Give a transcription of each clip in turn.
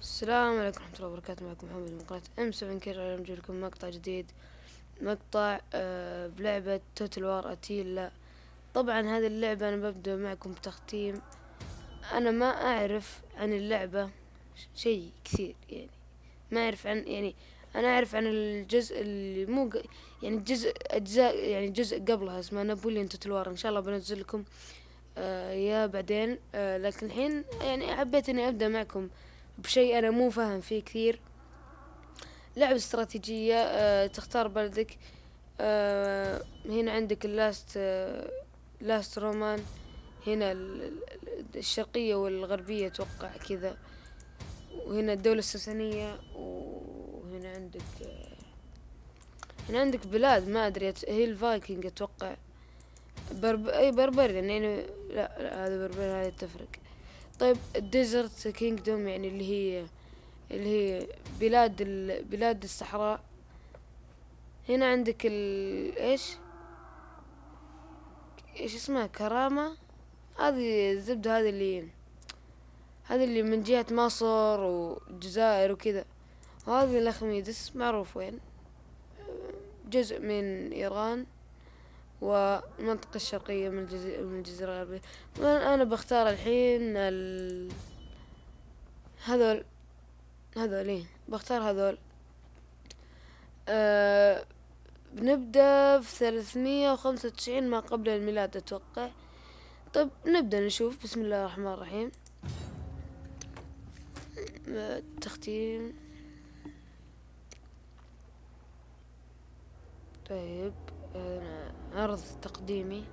السلام عليكم ورحمة الله وبركاته. معكم محمد من قناة M7 كير. نجي لكم مقطع جديد، مقطع بلعبة توتال وار أتيلا. طبعا هذه اللعبة أنا ببدأ معكم بتختيم. أنا ما أعرف عن اللعبة شيء كثير، يعني ما أعرف عن، يعني أنا أعرف عن الجزء اللي مو يعني أجزاء، يعني جزء قبلها اسمه نابليون توتال وار. إن شاء الله بنزل لكم يا بعدين. لكن الحين يعني حبيت اني ابدأ معكم بشيء انا مو فاهم فيه كثير. لعبة استراتيجية، تختار بلدك. هنا عندك لاست رومان. هنا الشرقية والغربية اتوقع كذا، وهنا الدولة الساسانية، وهنا عندك هنا عندك بلاد ما ادري، هي الفايكنج اتوقع. اي بربريان يعني. لا هذا بربريان، هذه تفرق. طيب الديزرت كينجدوم، يعني اللي هي بلاد الصحراء. هنا عندك ايش اسمها، كرامة. هذه الزبدة، هذه اللي من جهة مصر والجزائر وكذا. وهذه الأخميدس معروف وين، جزء من إيران والمنطقة الشرقية من الجزيرة الغربية. أنا بختار الحين هذول إيه، بختار هذول. أه بنبدأ في 395 ما قبل الميلاد أتوقع. طيب نبدأ نشوف. بسم الله الرحمن الرحيم. تختيم. طيب عرض تقديمي.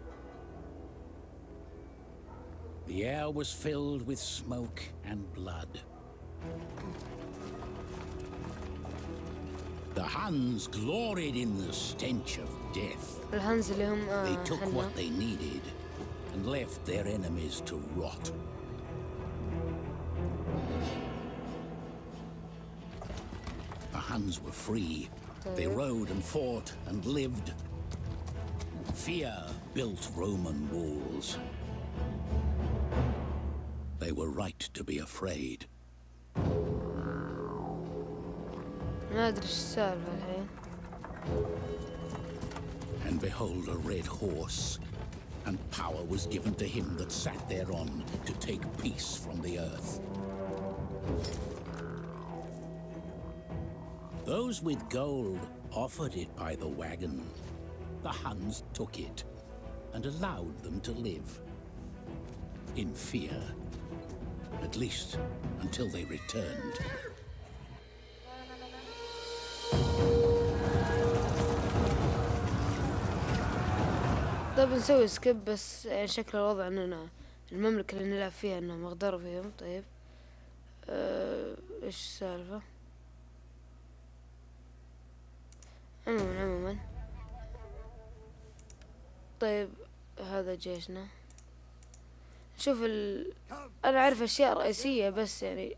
The air was filled with smoke and blood. The Huns gloried in the stench of death. الهنز اللي هم They took حنا. what they needed and left their enemies to rot. The Huns were free. They rode and fought and lived. Fear built Roman walls. They were right to be afraid. ما أدري إيش السالفة الحين. And behold, a red horse, and power was given to him that sat thereon to take peace from the earth. Those with gold offered it by the wagon. The Huns took it and allowed them to live in fear, at least until they returned. طيب نسوي سكيب، بس يعني شكل الوضع اننا المملكة اللي نلعب فيها انهم اغدروا فيهم. طيب ايش السالفة؟ عموما طيب هذا جيشنا. شوف انا اعرف اشياء رئيسية، بس يعني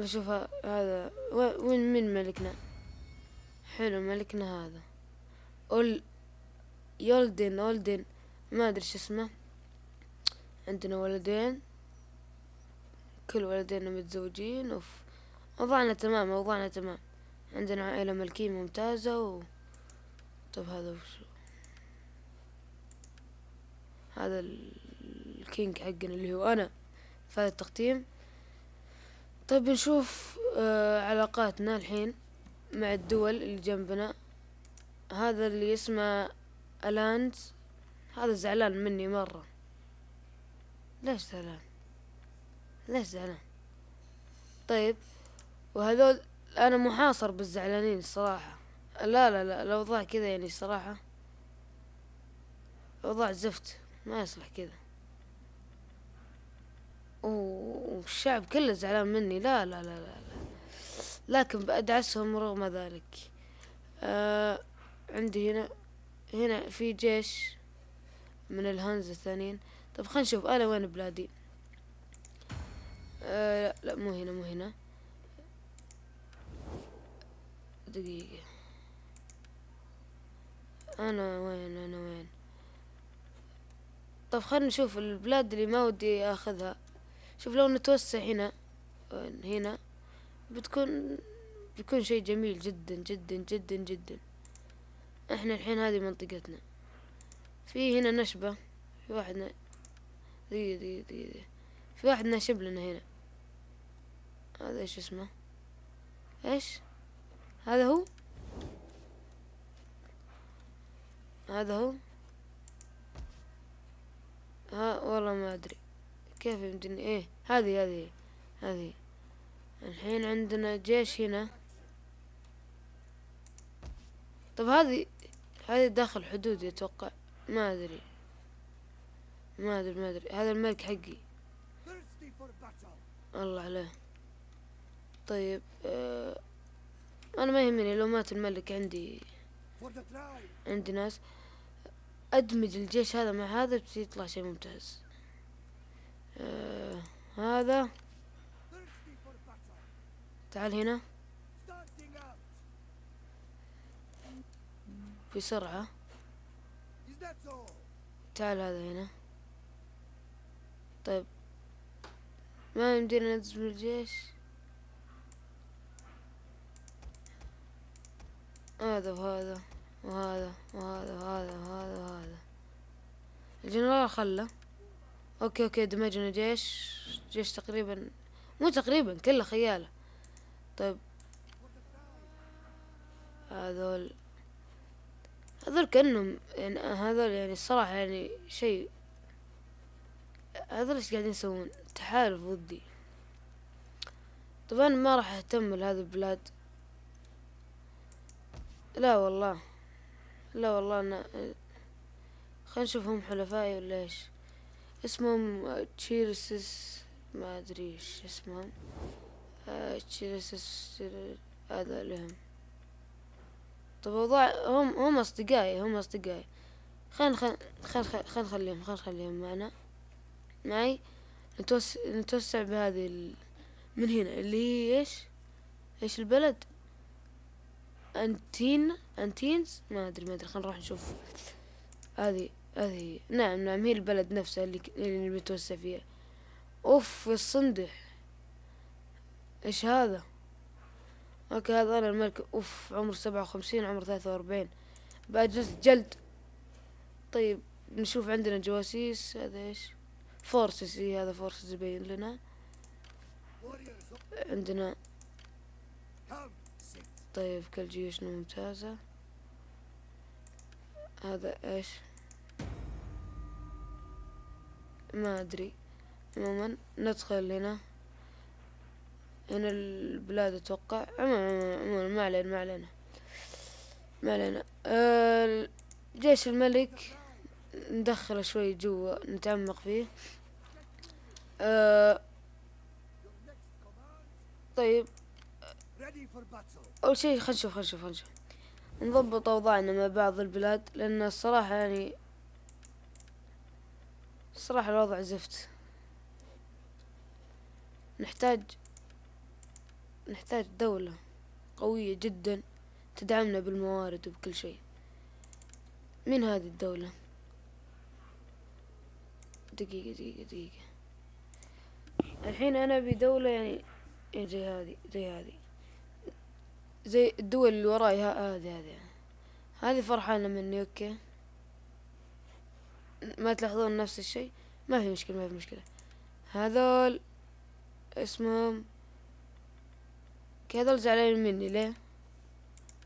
شوف هذا وين من ملكنا. حلو، ملكنا هذا يولدن ما ادري شو اسمه. عندنا ولدين، كل ولدين متزوجين. اوضاعنا تمام. عندنا عائلة ملكية ممتازة طب هذا وشو؟ هذا الكينج حقنا اللي هو انا في هذا التختيم. طيب نشوف علاقاتنا الحين مع الدول اللي جنبنا. هذا اللي اسمه الاندز، هذا زعلان مني مرة. ليش زعلان؟ طيب وهذول انا محاصر بالزعلانين الصراحة. لا الاوضاع كذا يعني الصراحة اوضاع زفت، ما يصلح كذا. والشعب كله زعلان مني. لا لكن بأدعسهم رغم ذلك. عندي هنا في جيش من الهانز الثانيين. طب خلينا نشوف انا وين بلادي. لا مو هنا. دقيقة، انا وين. طب خلينا نشوف البلاد اللي ما ودي اخذها. شوف لو نتوسع هنا هنا بيكون شيء جميل جدا جدا جدا جدا. احنا الحين هذه منطقتنا، في هنا نشبة، في واحد دقيقة في واحد ناشب لنا هنا. هذا ايش اسمه؟ ايش هذا؟ هذا هو. والله ما ادري كيف يمديني. ايه هذه. الحين عندنا جيش هنا. طب هذه داخل حدود يتوقع. ما ادري. هذا الملك حقي. الله عليه. طيب انا ما يهمني لو مات الملك. عندي ناس. ادمج الجيش هذا مع هذا بيطلع شيء ممتاز. هذا تعال هنا بسرعة. تعال هذا هنا. طيب ما يمدينا ندمج الجيش. هذا وهذا وهذا وهذا وهذا وهذا وهذا. الجنرال خله. اوكي دمجنا جيش تقريبا، مو تقريبا كله خياله. طيب هذول كأنهم يعني هذول يعني الصراحة يعني شيء. هذول ايش قاعدين يسوون؟ تحالف ضدي. طبعا ما راح اهتم لهذه البلاد. لا والله انا خلينا نشوف هم حلفائي ولا ايش. اسمهم تشيرسس، ما ادري ايش اسمهم. تشيرسس هذا لهم. طب هم اصدقائي. خلينا نخليهم معي. نتوسع بهذه من هنا اللي هي ايش البلد؟ انتينز، ما ادري خلينا نروح نشوف. هذه نعم هي البلد نفسها اللي بتوسع فيها. اوف الصندح. ايش هذا؟ اوكي هذا انا الملك. اوف عمر 57 عمر 43 بأجهزة جلد. طيب نشوف عندنا جواسيس. هذا ايش؟ فورسز. هذا فورسز يبين لنا. عندنا طيب كل جيوشنا ممتازة. هذا ايش؟ ما ادري. عموما ندخل هنا البلاد اتوقع. عموما ما علينا. جيش الملك ندخله شوي جوا نتعمق فيه. طيب اول شيء خلينا نشوف نضبط اوضاعنا مع بعض البلاد، لان الصراحة يعني الوضع زفت. نحتاج دولة قوية جدا تدعمنا بالموارد وبكل شيء. من هذه الدولة؟ دقيقة. الحين انا بدولة يعني زي هذه زي الدول اللي وراي. هذه فرحانة مني. اوكي ما تلاحظون نفس الشيء؟ ما في مشكلة. هذول اسمهم هذول زعلانين مني ليه؟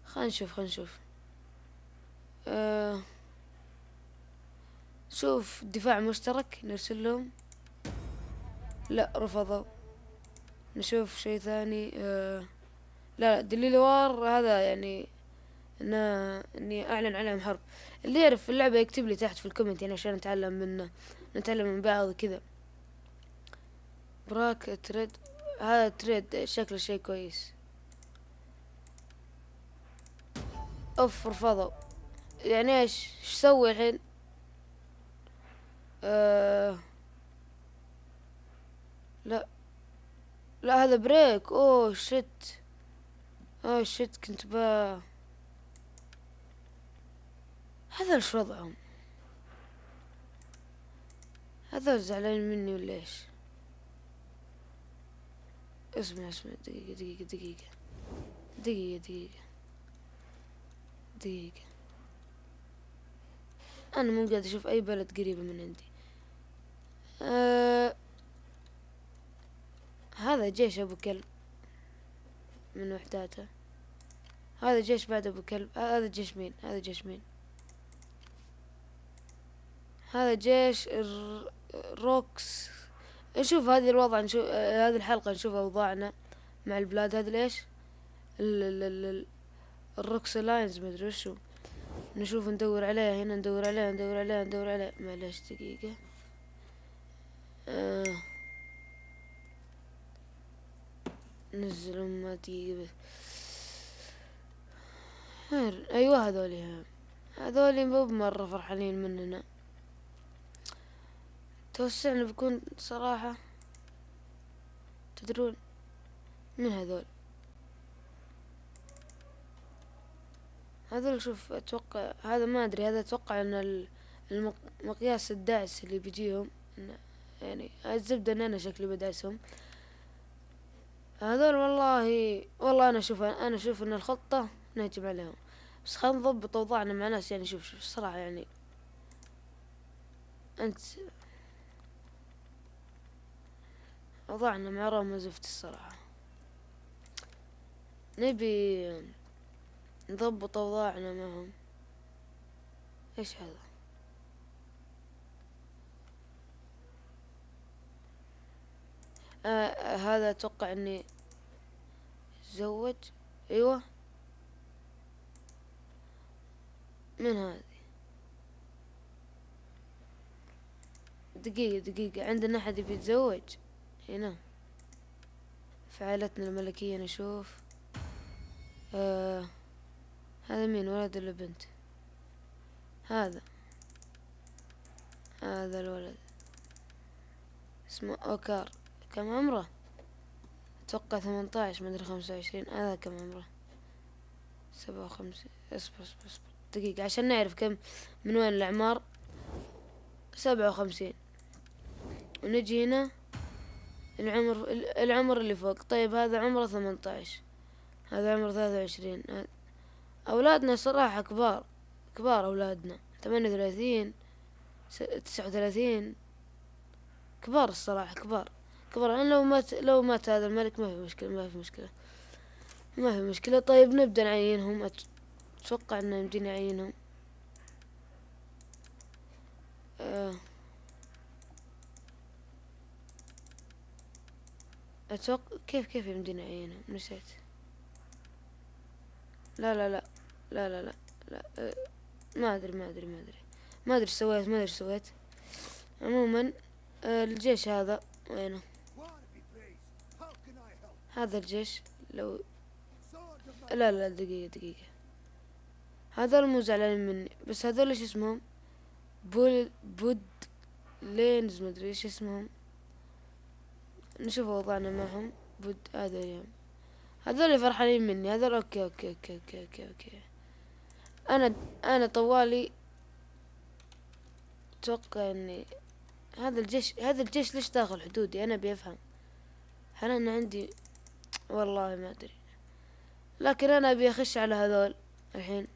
خلينا نشوف. شوف دفاع مشترك نرسل لهم. لا رفضوا. نشوف شيء ثاني. لا دليل وار هذا يعني اني اعلن عليهم حرب. اللي يعرف في اللعبة يكتب لي تحت في الكومنت يعني عشان نتعلم من بعض كذا. براك تريد. هذا تريد شكله شيء كويس. اوف رفضوا. يعني ايش سوي الحين؟ لا هذا بريك. اوه شت كنت هذا ايش وضعهم؟ هذا زعلان مني ولا ايش؟ اسمع دقيقة. أنا مو قاعد أشوف أي بلد قريبة من عندي. هذا جيش أبو كلب من وحداته. هذا جيش بعد أبو كلب. هذا جيش مين؟ هذا جيش الروكس. نشوف هذه الوضع، نشوف هذه الحلقة، نشوف أوضاعنا مع البلاد. هذا ليش الروكس لاينز مدري وشو. نشوف ندور عليها هنا، ندور عليها. معليش دقيقة. نزل ما دقيقة. ايوه هذولي مو بمرة فرحانين مننا. توسعنا بكون صراحة. تدرون من هذول شوف، اتوقع هذا، ما ادري، هذا اتوقع ان المقياس الدعس اللي بيجيهم، يعني الزبدة ان انا شكلي بدعسهم هذول. والله انا اشوف ان الخطة نهجم عليهم، بس خلينا نضبط اوضاعنا مع ناس. يعني شوف الصراحة، يعني انت اوضاعنا مع روما زفت الصراحة. نبي نضبط اوضاعنا معهم. ايش هذا؟ هذا اتوقع اني تزوج. ايوه، من هذه. دقيقة عندنا احد يبي يتزوج هنا في عائلتنا الملكية. نشوف. هذا مين، ولد ولا بنت؟ هذا الولد اسمه اوكار. كم عمره؟ اتوقع 18، مدري 25. هذا كم عمره؟ 57. اصبر دقيقة عشان نعرف كم من وين الاعمار. 57. ونجي هنا العمر اللي فوق. طيب هذا عمره 18، هذا عمره 23. اولادنا صراحة كبار اولادنا. 38، 39. كبار الصراحة، كبار. أنا لو مات هذا الملك ما في مشكلة. طيب نبدأ نعينهم. أتوقع أن يمدينا نعينهم. أتوقع كيف يمدينا نعينهم. نسيت. لا ما أدري سويت. عموما الجيش هذا وينه؟ هذا الجيش لو لا دقيقة. هذول مو زعلانين مني، بس هذول ايش اسمهم؟ بود لينز، مدري ايش اسمهم. نشوف وضعنا معهم. بود هذول فرحانين مني. هذول اوكي. انا طوالي اتوقع اني هذا الجيش ليش داخل حدودي؟ انا بيفهم. هل انا عندي؟ والله ما ادري، لكن انا ابي اخش على هذول الحين.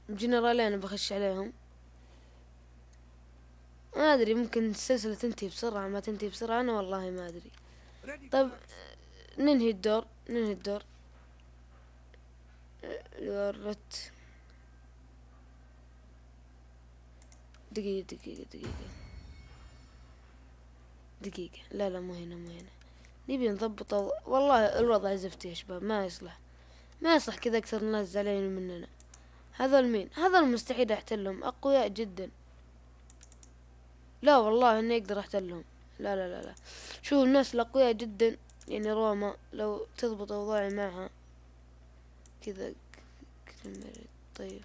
جنرالين بخش عليهم. ما ادري، ممكن السلسلة تنتهي بسرعة، ما تنتهي بسرعة، انا والله ما ادري. طيب ننهي الدور. ورت دقيقة. لا مو هنا. نبي نضبط والله الوضع زفت يا شباب. ما يصلح كذا. اكثر الناس زعلانين مننا. هذول مين؟ هذول مستحيل احتلهم، اقوياء جدا. لا والله اني اقدر احتلهم. لا. شوف الناس الاقوياء جدا، يعني روما لو تضبط اوضاعي معها كذا. طيب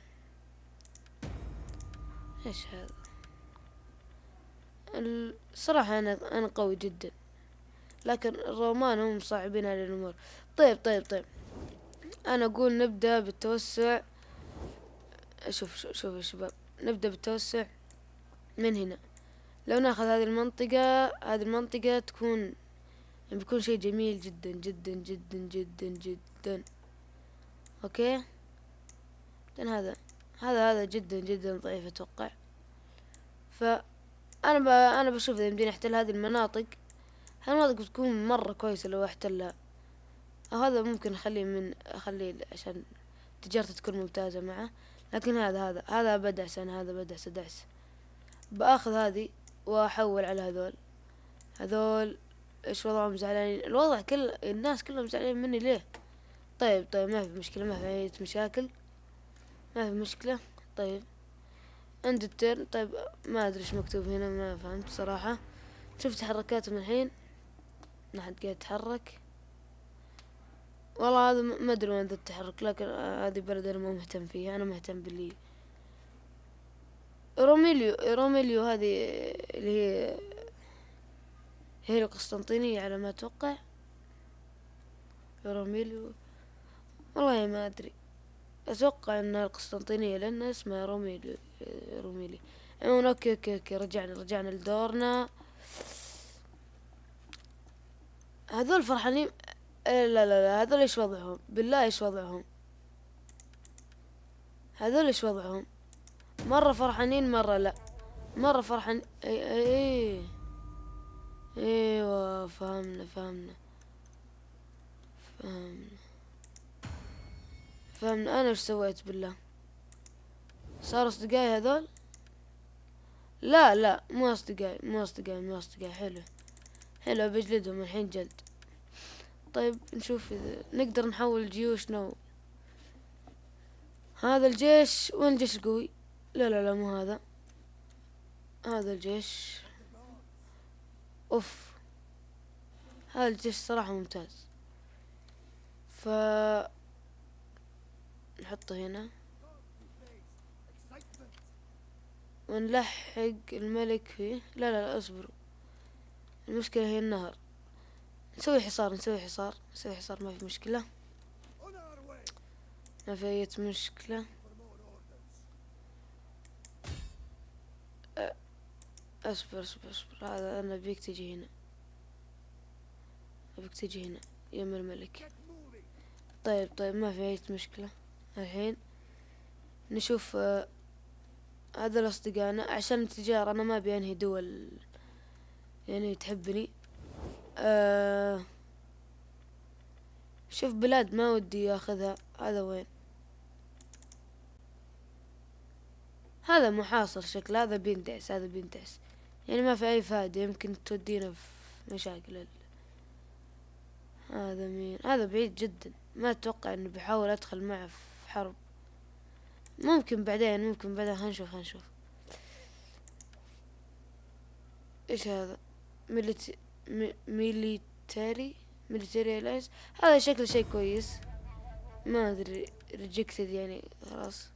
ايش هذا؟ الصراحة انا قوي جدا، لكن الرومان هم صعبين على الامور. طيب انا اقول نبدأ بالتوسع. شوف يا شباب، نبدأ بالتوسع من هنا. لو ناخذ هذه المنطقة تكون يعني بيكون شيء جميل جدا جدا جدا جدا جدا. اوكي، لأن هذا جدا جدا ضعيف اتوقع. انا بشوف اذا يمديني احتل هذه المناطق. هالمناطق بتكون مرة كويسة لو احتلها، او هذا ممكن اخليه عشان تجارته تكون ممتازة معه. لكن هذا بدعس، انا هذا بدعس ادعس. باخذ هذه واحول على هذول ايش وضعهم؟ زعلانين الوضع، كل الناس كلهم زعلانين مني ليه؟ طيب ما في مشكلة، ما في أي مشاكل، ما في مشكلة. طيب عند الترن. طيب ما ادري ايش مكتوب هنا، ما فهمت صراحة. شفت حركاتهم الحين، ما حد قاعد يتحرك. والله هذا ما ادري وين ذا التحرك، لكن هذه بلد انا مو مهتم فيها، انا مهتم باللي روميليو هذه اللي هي القسطنطينية على ما اتوقع. روميليو والله ما ادري، اتوقع انها القسطنطينية لان اسمها روميلي. عموما اوكي رجعنا لدورنا. هذول فرحانين. لا هذول ايش وضعهم؟ بالله ايش وضعهم؟ هذول ايش وضعهم؟ مرة فرحانين مرة لا. مرة فرحان. ايوه فهمنا. انا ايش سويت بالله؟ صاروا اصدقائي هذول؟ لا مو اصدقائي. حلو بجلدهم الحين جلد. طيب نشوف اذا نقدر نحول جيوشنا. هذا الجيش، وين الجيش القوي؟ لا مو هذا الجيش. اوف، هذا الجيش صراحة ممتاز. نحطه هنا ونلحق الملك فيه. لا اصبروا، المشكلة هي النهر. نسوي حصار، ما في مشكلة، ما في أي مشكلة. اصبر. هذا انا بيك تجي هنا يم الملك. طيب ما في أي مشكلة. الحين نشوف هذا الأصدقائنا عشان التجارة. أنا ما أبي أنهي دول يعني تحبني. شوف بلاد ما ودي أخذها. هذا وين؟ هذا محاصر شكل. هذا بيندعس يعني ما في أي فائدة، يمكن تودينا في مشاكل. هذا مين؟ هذا بعيد جدا، ما أتوقع إنه بحاول أدخل معه في حرب. ممكن بعدين هنشوف. إيش هذا؟ ميليتاري ألاينس. هذا شكله شيء كويس، ما أدري ريجكتد يعني خلاص.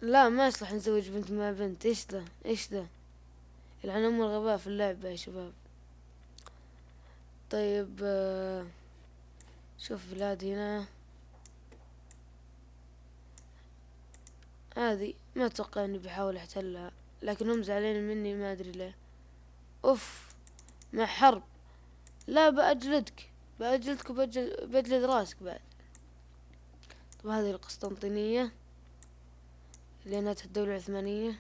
لا ما يصلح نزوج بنت مع بنت. إيش ذا يلعن أم الغباء في اللعبة يا شباب. طيب شوف بلاد هنا. هذه ما أتوقع إني بحاول أحتلها، لكن هم زعلانين مني ما أدري ليه. أوف، مع حرب. لا بأجلدك وبجلد راسك بعد. طب هذه القسطنطينية اللي ناتت الدولة العثمانية.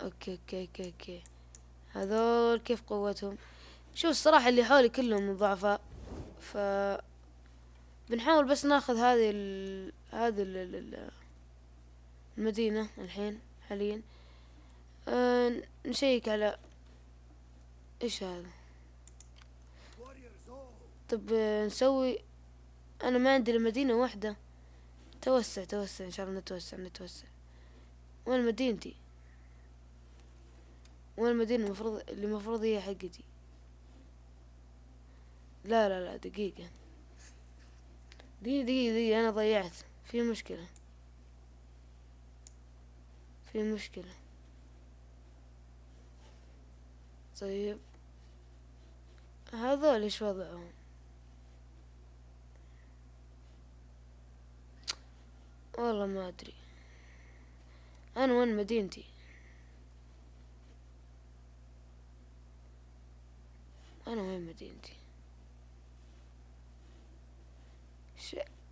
اوكي. هذول كيف قوتهم؟ شوف الصراحة اللي حولي كلهم ضعفاء، بنحاول بس ناخذ هذه المدينة الحين حاليا. نشيك على ايش هذا. طب نسوي. انا ما عندي المدينة واحدة. توسع ان شاء الله نتوسع. وين مدينتي؟ وين المدينة المفروض هي حقتي؟ لا دقيقة انا ضيعت. في مشكلة. طيب هذول ايش وضعهم؟ والله ما ادري انا وين مدينتي. مدينتي.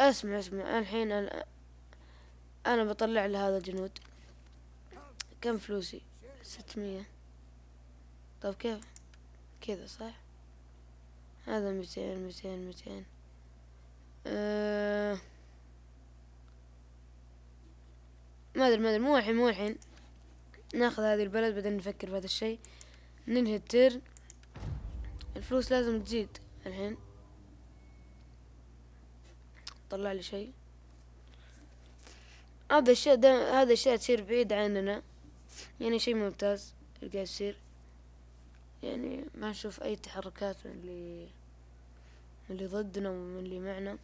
اسمع الحين انا بطلع لهذا الجنود. كم فلوسي؟ 600. طب كيف كذا صح؟ هذا 200. ما ادري مو الحين ناخذ هذه البلد بعدين نفكر في هذا الشيء. ننهي التيرن. الفلوس لازم تزيد الحين. طلع لي شيء. هذا الشيء تصير بعيد عننا، يعني شيء ممتاز اللي قاعد يصير. يعني ما نشوف اي تحركات من اللي ضدنا ومن اللي معنا.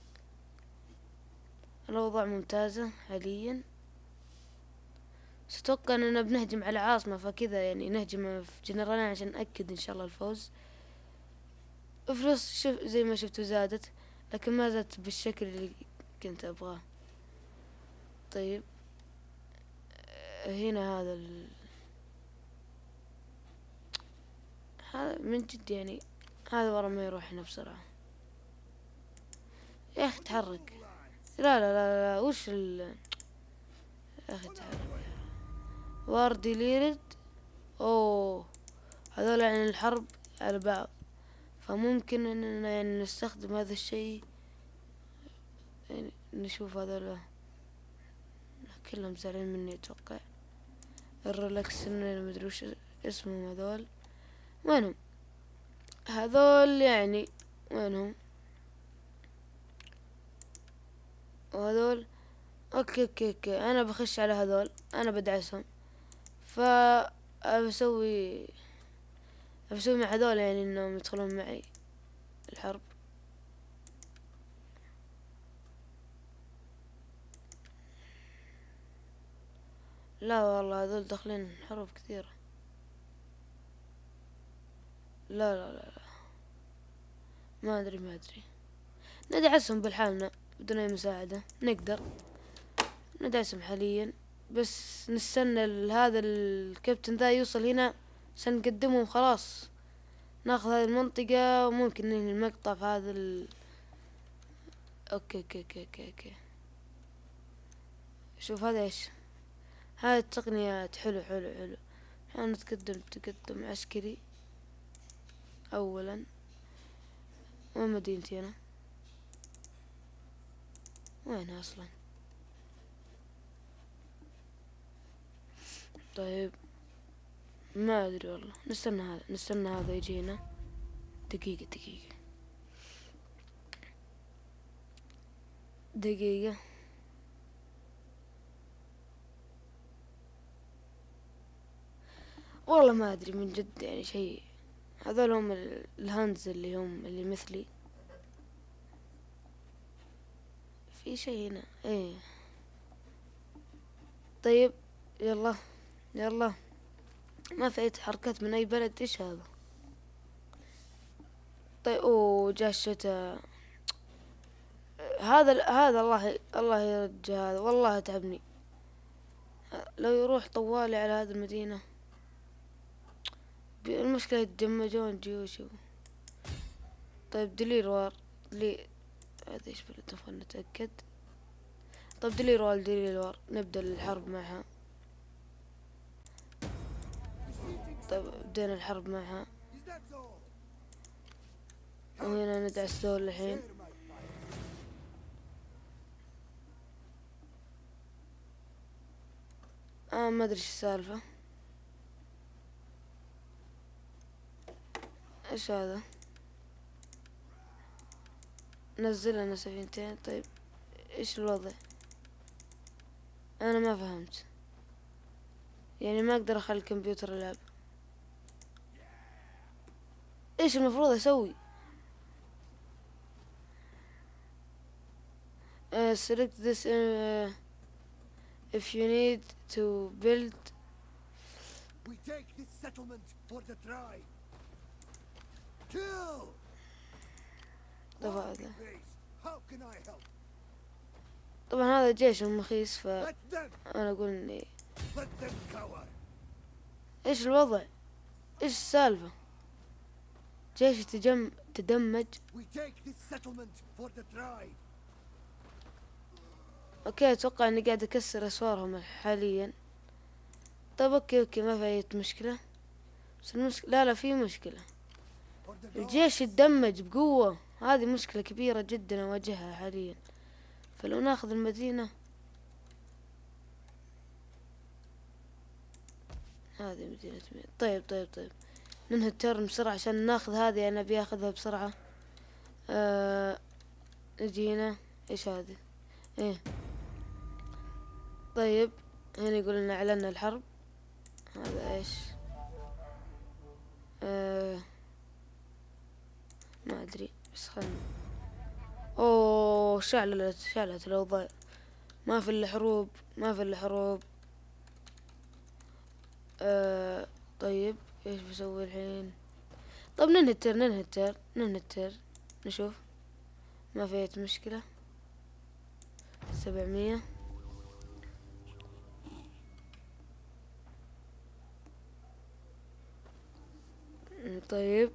الأوضاع ممتازة حاليا. ستوقع اننا بنهجم على عاصمة، فكذا يعني نهجم في جنرالين عشان نأكد ان شاء الله الفوز. فلوس زي ما شفتوا زادت، لكن ما زادت بالشكل اللي كنت ابغاه. طيب هنا هذا من جد يعني هذا ورا ما يروح هنا بسرعة. يا اخي تحرك. لا وش يا اخي تحرك. وار ديليرد. اوه هذول يعني الحرب على بعض، فممكن اننا يعني نستخدم هذا الشيء. يعني نشوف هذول كلهم زعلانين مني اتوقع. الريلاكس مدري وش اسمهم هذول. وينهم هذول يعني وينهم؟ وهذول اوكي انا بخش على هذول، انا بدعسهم. بسوي مع هذول يعني انهم يدخلون معي الحرب. لا والله هذول داخلين حروب كثيرة. لا ما ادري ندعسهم بالحالنا بدون اي مساعدة. نقدر ندعسهم حاليا، بس نستنى هذا الكابتن ذا يوصل هنا سنقدمهم خلاص. ناخذ هذه المنطقة وممكن ننهي المقطع في هذا اوكي. شوف هذا ايش هاي التقنيات. حلو احنا تقدم عسكري اولا. وين مدينتي انا؟ وينها اصلا؟ طيب ما ادري والله. نستنى هذا يجي هنا. دقيقة. والله ما ادري من جد يعني شيء. هذول هم الهانز اللي مثلي. في شيء هنا ايه. طيب يلا ما في اي تحركات من اي بلد. ايش هذا؟ طيب جاء الشتاء. هذا الله يرجع. هذا والله تعبني. لو يروح طوالي على هذه المدينة. المشكلة يتجمجون جيوش. طيب دليل هذا ايش بلد؟ خلنا نتأكد. طيب دليل وار نبدأ الحرب معها. طيب بدينا الحرب معها، وهنا ندعس دول الحين. ما ادري ايش السالفة. ايش هذا؟ نزل لنا سفينتين. طيب ايش الوضع؟ انا ما فهمت. يعني ما اقدر اخلي الكمبيوتر يلعب. ايش المفروض اسوي؟ select this if you need to build. We take this settlement for the tribe. Kill. طبعا How can I help? طبعا هذا جيش مخيس، Let them. انا اقول اني Let them cower. ايش الوضع؟ ايش السالفة؟ جيش تدمج. We take this settlement for the tribe. اوكي اتوقع اني قاعد اكسر اسوارهم حاليا. طيب اوكي ما في اي مشكلة. بس المشكلة لا في مشكلة، For the الجيش يتدمج بقوة، هذه مشكلة كبيرة جدا اواجهها حاليا. فلو ناخذ المدينة هذه مدينة مين. طيب ننهي الترن بسرعة عشان ناخذ هذه، انا ابي اخذها بسرعة. نجينا ايش هذه ايه. طيب هنا يقول لنا اعلنا الحرب. هذا ايش؟ ما ادري بس خلنا. اوه شعلت الاوضاع. ما في الا حروب ما في الا حروب. طيب ايش بسوي الحين؟ طب ننهي التر نشوف. ما في أي مشكلة. 700. طيب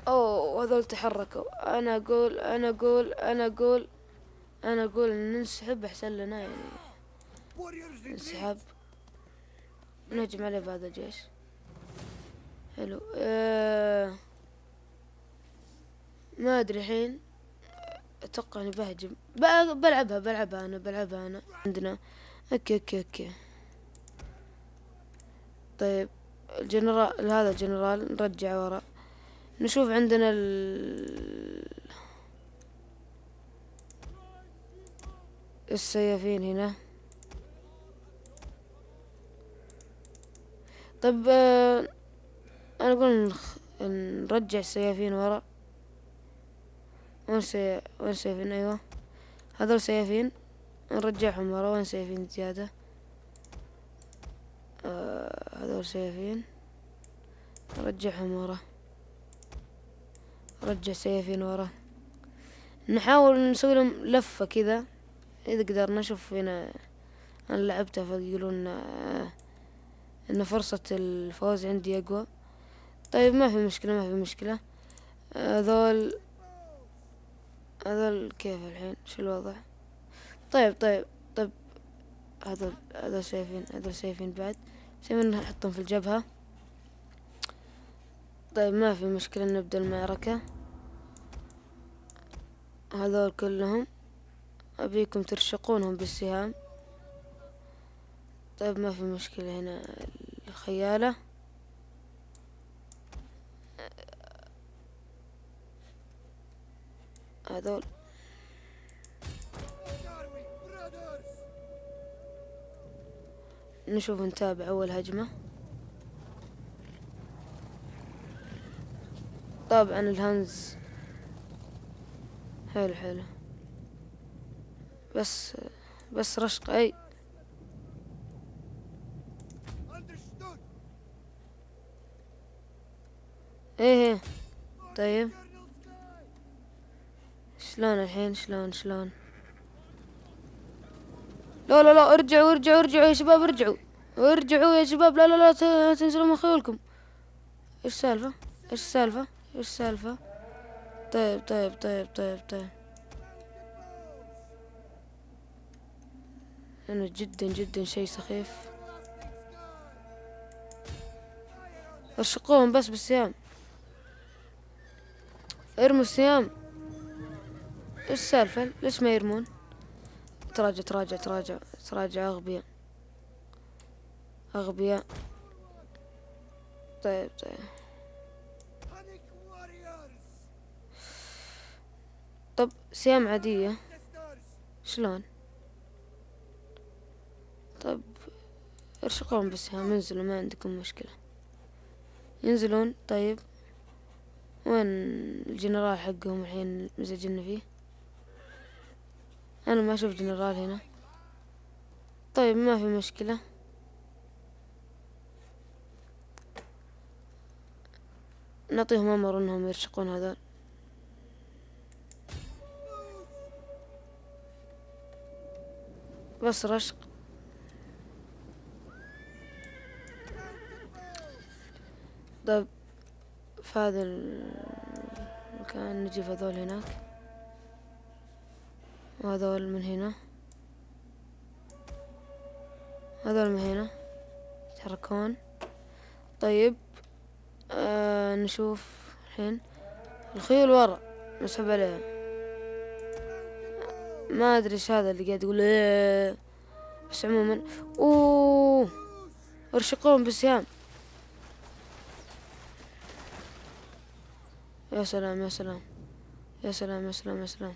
اوه هذول تحركوا. انا اقول ان ننسحب احسن لنا يعني. warriors retreat. انسحاب نهجم عليه بهذا الجيش. حلو. ما ادري الحين. اتوقع اني بهجم بلعبها انا عندنا. اوكي طيب الجنرال هذا الجنرال نرجع ورا. نشوف عندنا السيافين هنا. طيب انا اقول نرجع السيافين ورا. وين سيافين؟ ايوه هذول سيافين نرجعهم ورا. وين سيافين زيادة؟ هذول سيافين نرجعهم ورا. رجع سيافين ورا. نحاول نسوي لهم لفة كذا اذا قدرنا. نشوف هنا انا لعبتها فيقولون ان فرصة الفوز عندي اقوى. طيب ما في مشكلة. هذول كيف الحين؟ شو الوضع؟ طيب هذول سيفين بعد. سيفين نحطهم في الجبهة. طيب ما في مشكلة نبدأ المعركة. هذول كلهم أبيكم ترشقونهم بالسهام. طيب ما في مشكلة. هنا الخيالة. هذول brothers. نشوف نتابع أول هجمة. طبعا الهنز حلو بس رشق أي. Understood. ايه طيب Colonel Sky. شلون الحين؟ شلون؟ لا ارجعوا يا شباب. ارجعوا يا شباب. لا تنزلوا من خيولكم. ايش السالفة؟ طيب انا جدا شيء سخيف. ارشقوهم بس بالسهام. ارموا السهام. ايش السالفة؟ ليش ما يرمون؟ تراجع اغبياء. طيب Panic warriors. طب سهام عادية Sisters. شلون؟ طب ارشقوهم بالسهام. انزلوا ما عندكم مشكلة. ينزلون. طيب وين الجنرال حقهم الحين مزجنا فيه؟ انا ما اشوف جنرال هنا. طيب ما في مشكلة. نعطيهم امر انهم يرشقون هذول. بس رشق. طيب في هذا المكان، نجيب هذول هناك وهذول من هنا، هذول من هنا يتحركون. طيب نشوف الحين الخيول ورا مسحوب عليها، ما ادري ايش هذا اللي قاعد يقول إيه. بس عموما ارشقوهم بالسهام. يا سلام يا سلام يا سلام يا سلام يا سلام.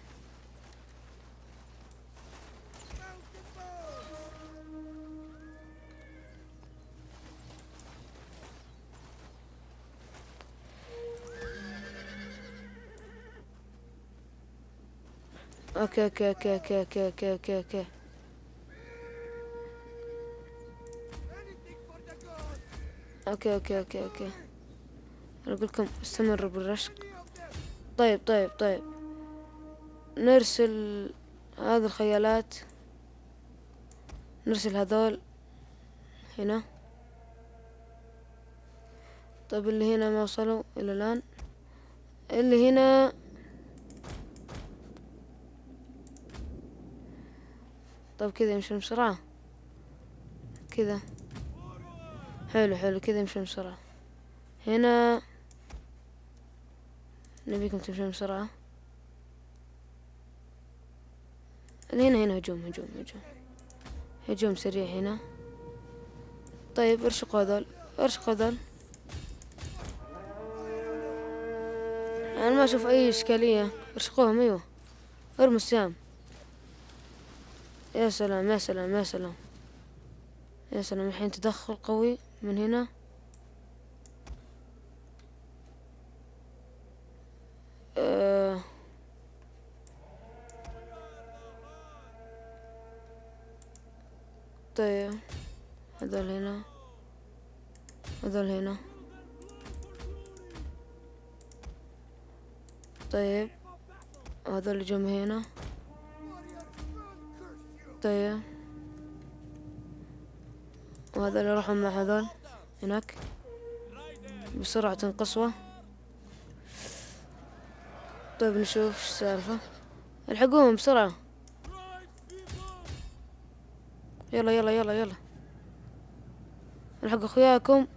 اوكي اوكي اوكي اوكي اوكي اوكي اوكي اوكي اوكي اوكي اوكي اوكي. انا اقول لكم استمروا بالرشق. طيب طيب طيب، نرسل هذه الخيالات، نرسل هذول هنا. طيب اللي هنا ما وصلوا الى الان، اللي هنا طيب كذا يمشون بسرعة كذا. حلو حلو كذا يمشون بسرعة. هنا نبيكم تمشون بسرعة. اللي هنا هجوم هجوم هجوم هجوم سريع هنا. طيب ارشقوا هذول، ارشقوا هذول. أنا ما أشوف أي إشكالية، ارشقوهم. أيوه ارموا السهام. يا سلام يا سلام يا سلام يا سلام. الحين تدخل قوي من هنا. طيب هذول هنا، هذول هنا. طيب هذول اللي جم هنا. طيب وهذول يروحون مع هذول هناك بسرعة قصوى. طيب نشوف ايش السالفة. الحقوهم بسرعة. يلا يلا يلا يلا الحقوا اخوياكم.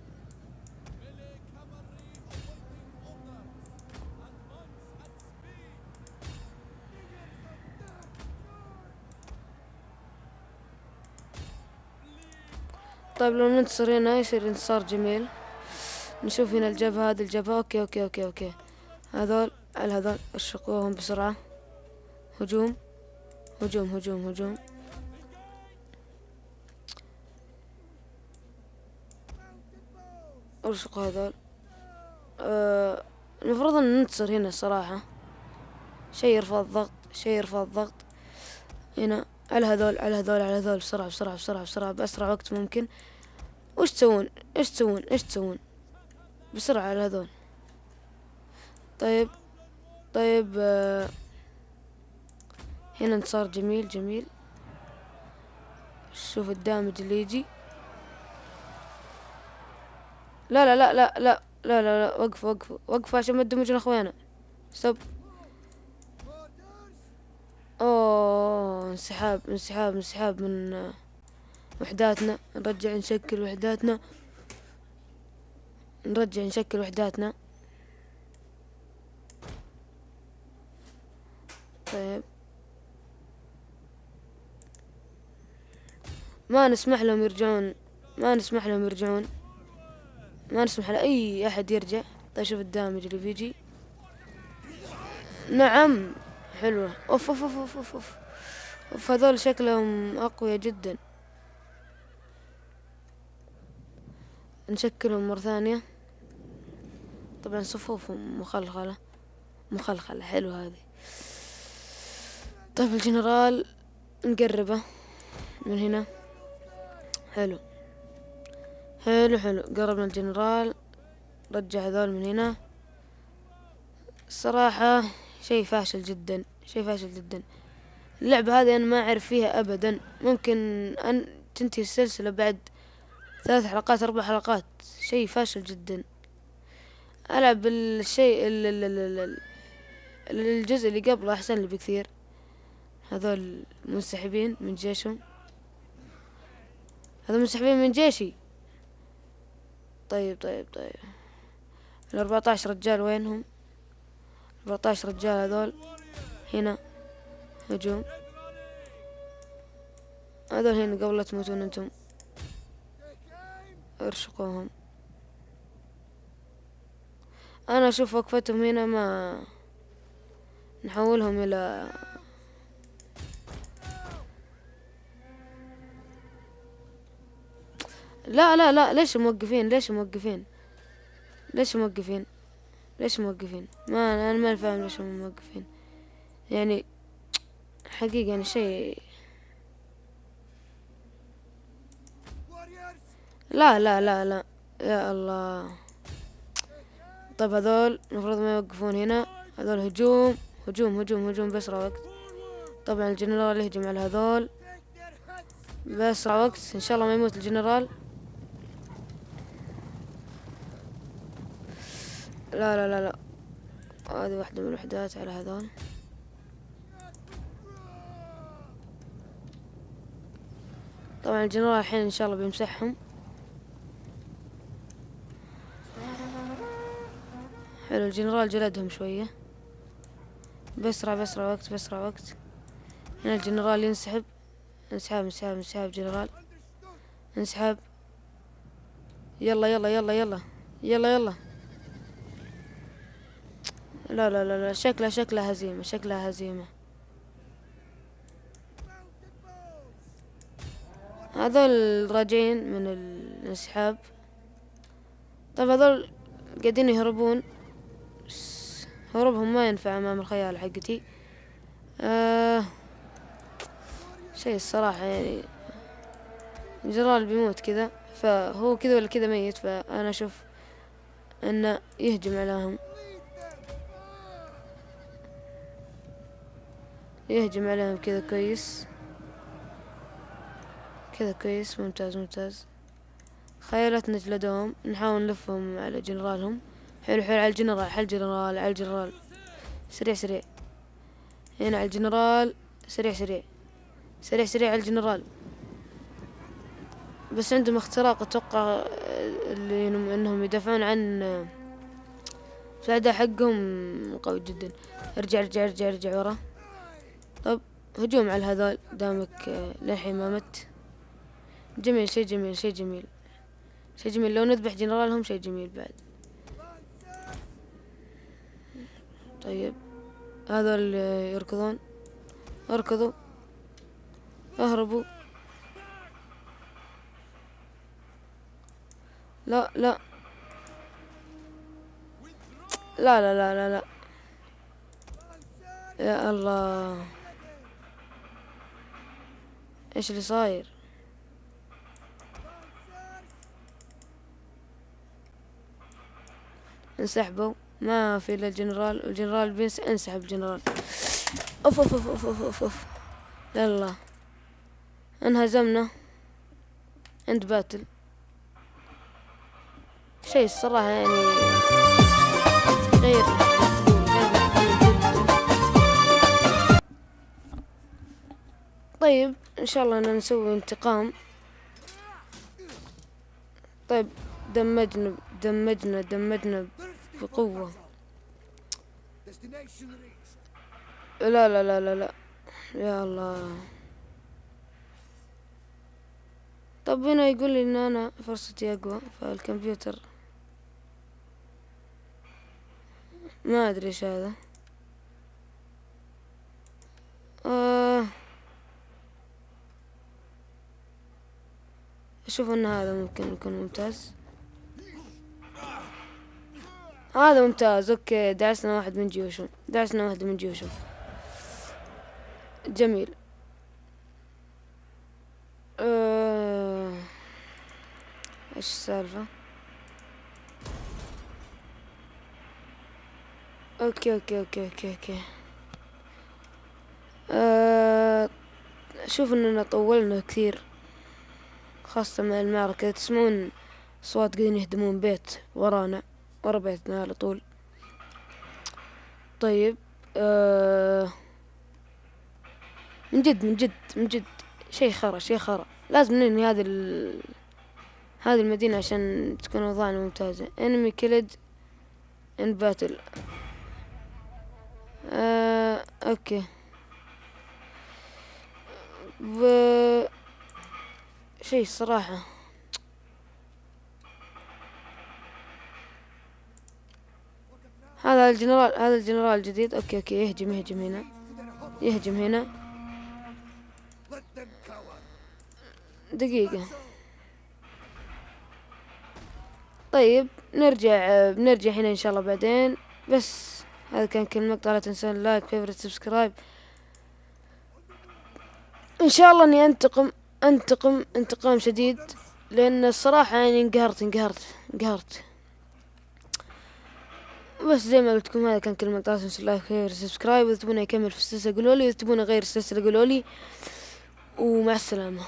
طيب لو ننتصر هنا يصير انتصار جميل. نشوف هنا الجبهة، هذه الجبهة. اوكي اوكي اوكي اوكي. هذول على هذول ارشقوهم بسرعة. هجوم هجوم هجوم هجوم. ارشقوا هذول. المفروض ان ننتصر هنا الصراحة. شي يرفع الضغط، شي يرفع الضغط. هنا على هذول على هذول على هذول بسرعة بسرعة بسرعة بسرعة بأسرع وقت ممكن. وش تسوون ايش تسوون ايش تسوون؟ بسرعة على هذول. طيب طيب هنا انتصار جميل جميل. شوف الدامج اللي يجي. لا لا لا لا لا لا لا, لا. وقفوا وقفوا وقفوا عشان ما تدمجون اخويانا. ستوب. اوه انسحاب انسحاب انسحاب من وحداتنا. نرجع نشكل وحداتنا، نرجع نشكل وحداتنا. طيب ما نسمح لهم يرجعون، ما نسمح لهم يرجعون، ما نسمح لأي أحد يرجع. طيب شوف الدامج اللي بيجي. نعم حلوة. أوف أوف أوف أوف أوف أوف, أوف. هذول شكلهم أقوياء جدا. نشكلهم مرة ثانية. طبعا صفوفهم مخلخلة مخلخلة. حلوة هذه. طيب الجنرال نقربه من هنا. حلو حلو حلو. قربنا الجنرال. رجع هذول من هنا. الصراحة شيء فاشل جدا، شيء فاشل جدا. اللعبة هذه أنا ما أعرف فيها أبدا. ممكن أن تنتهي السلسلة بعد 3 حلقات 4 حلقات. شيء فاشل جدا. العب بالشيء الجزء اللي قبله احسن لي بكثير. هذول منسحبين من جيشهم، هذول منسحبين من جيشي. طيب طيب طيب، ال14 رجال وينهم؟ 14 رجال هذول هنا، هجوم. هذول هنا قبل لا تموتون انتم، ارشقوهم. انا اشوف وقفتهم هنا، ما نحولهم الى لا لا لا، ليش موقفين؟ ليش موقفين؟ ليش موقفين؟ ليش موقفين؟ ما انا ما فاهم ليش هم موقفين يعني، حقيقة يعني شيء. لا لا لا لا، يا الله. طيب هذول المفروض ما يوقفون هنا، هذول هجوم هجوم هجوم هجوم بأسرع وقت. طبعا الجنرال يهجم على هذول بأسرع وقت، إن شاء الله ما يموت الجنرال. لا لا لا لا، هذه واحدة من الوحدات على هذول. طبعا الجنرال الحين إن شاء الله بيمسحهم. حلو، الجنرال جلدهم شوية بأسرع بأسرع وقت بأسرع وقت. هنا الجنرال ينسحب، انسحاب انسحاب انسحاب جنرال، انسحاب. يلا يلا يلا يلا يلا يلا. لا لا لا لا، شكلها هزيمة، شكلها هزيمة. هذول راجعين من الانسحاب. طيب هذول قاعدين يهربون، هروبهم ما ينفع امام الخيال حقتي. شيء الصراحة يعني، الجنرال بيموت كذا، فهو كذا ولا كذا ميت، فانا اشوف انه يهجم عليهم، يهجم عليهم كذا كويس، كذا كويس، ممتاز ممتاز. خيالات نجلدهم، نحاول نلفهم على جنرالهم. حلو حلو، على الجنرال، على الجنرال، على الجنرال، سريع سريع. هنا على الجنرال، سريع سريع سريع سريع على الجنرال. بس عندهم اختراق اتوقع، اللي انهم يدافعون عن الأعداء حقهم قوي جدا. ارجع ارجع ارجع ارجع ورا. طب هجوم على هذول دامك للحين ما مت. جميل، شيء جميل شيء جميل شيء جميل، لو نذبح جنرالهم شيء جميل بعد. طيب هذول يركضون، اركضوا، اهربوا. لا لا لا لا لا لا, لا. يا الله، ايش اللي صاير؟ انسحبوا، ما في الا الجنرال، والجنرال انسحب الجنرال. اوف اوف اوف اوف اوف, أوف, أوف. يلا انهزمنا عند باتل. شيء الصراحة يعني غير طيب ان شاء الله ان نسوي انتقام. طيب دمجنا دمجنا دمجنا بقوة. لا لا لا لا لا، يا الله. طب هنا يقول لي ان انا فرصتي اقوى، فالكمبيوتر ما ادري ايش هذا. اشوف ان هذا ممكن يكون ممتاز. هذا ممتاز، اوكي، دعسنا واحد من جيوشهم، دعسنا واحد من جيوشهم. جميل. ايش السالفة؟ اوكي اوكي اوكي اوكي اوكي. اشوف اننا طولنا كثير، خاصة مع المعركة. تسمعون اصوات قاعدين يهدمون بيت ورانا، ورا بيتنا على طول. طيب من جد شي خرا. لازم ننهي هذه المدينة عشان تكون أوضاعنا ممتازة. enemy killed in battle. اوكي. شي الصراحة هذا الجنرال الجديد. اوكي يهجم هنا. يهجم هنا. Let them cower. دقيقة. طيب بنرجع هنا ان شاء الله بعدين. بس هذا كان كل مقطع. لا تنسون لايك فيفرت سبسكرايب. ان شاء الله اني انتقم انتقام شديد، لان الصراحة يعني انقهرت. بس زي ما قلت لكم هذا كان كل مقطع. لا تنسون لايك فيفرت سبسكرايب. واذا تبون اكمل في السلسلة قولوا لي، واذا تبون اغير السلسلة قولوا لي. ومع السلامة.